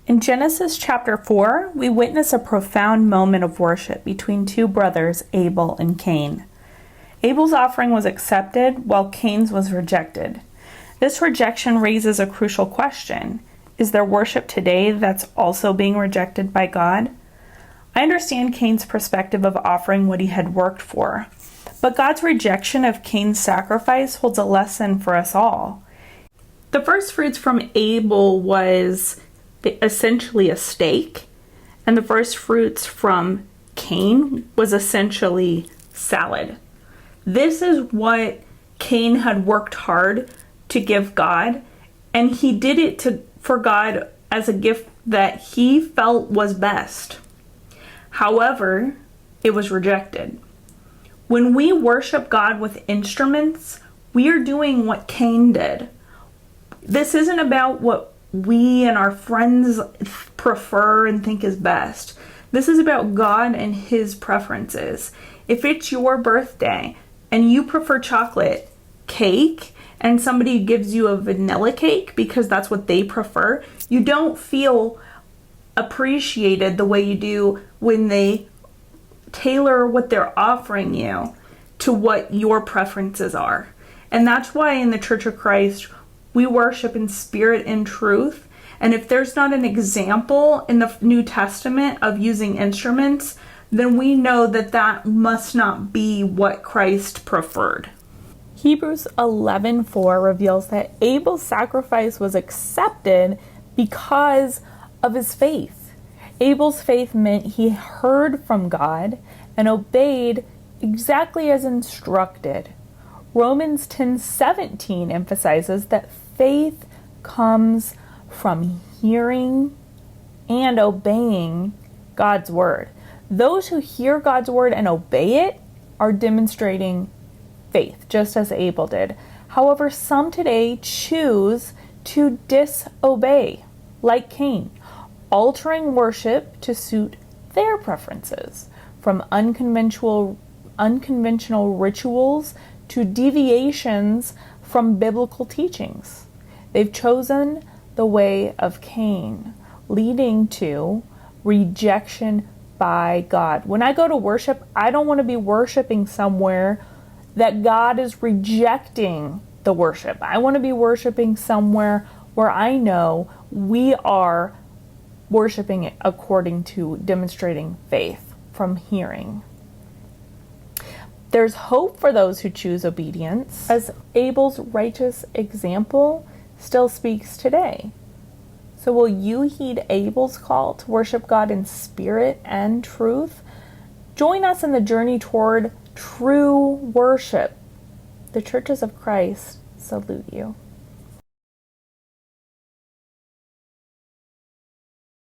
In Genesis chapter 4, we witness a profound moment of worship between two brothers, Abel and Cain. Abel's offering was accepted while Cain's was rejected. This rejection raises a crucial question. Is there worship today that's also being rejected by God? I understand Cain's perspective of offering what he had worked for, but God's rejection of Cain's sacrifice holds a lesson for us all. The first fruits from Abel was essentially a steak, and the first fruits from Cain was essentially salad. This is what Cain had worked hard to give God, and he did it for God as a gift that he felt was best. However, it was rejected. When we worship God with instruments, we are doing what Cain did. This isn't about what we and our friends prefer and think is best. This is about God and his preferences. If it's your birthday and you prefer chocolate cake and somebody gives you a vanilla cake because that's what they prefer, you don't feel appreciated the way you do when they tailor what they're offering you to what your preferences are. And that's why in the Church of Christ, we worship in spirit and truth. And if there's not an example in the New Testament of using instruments, then we know that that must not be what Christ preferred. Hebrews 11:4 reveals that Abel's sacrifice was accepted because of his faith. Abel's faith meant he heard from God and obeyed exactly as instructed. Romans 10:17 emphasizes that faith comes from hearing and obeying God's word. Those who hear God's word and obey it are demonstrating faith, just as Abel did. However, some today choose to disobey, like Cain, altering worship to suit their preferences, from unconventional rituals to deviations from biblical teachings. They've chosen the way of Cain, leading to rejection by God. When I go to worship, I don't want to be worshiping somewhere that God is rejecting the worship. I want to be worshiping somewhere where I know we are worshiping it according to demonstrating faith from hearing. There's hope for those who choose obedience, as Abel's righteous example still speaks today. So will you heed Abel's call to worship God in spirit and truth? Join us in the journey toward true worship. The Churches of Christ salute you.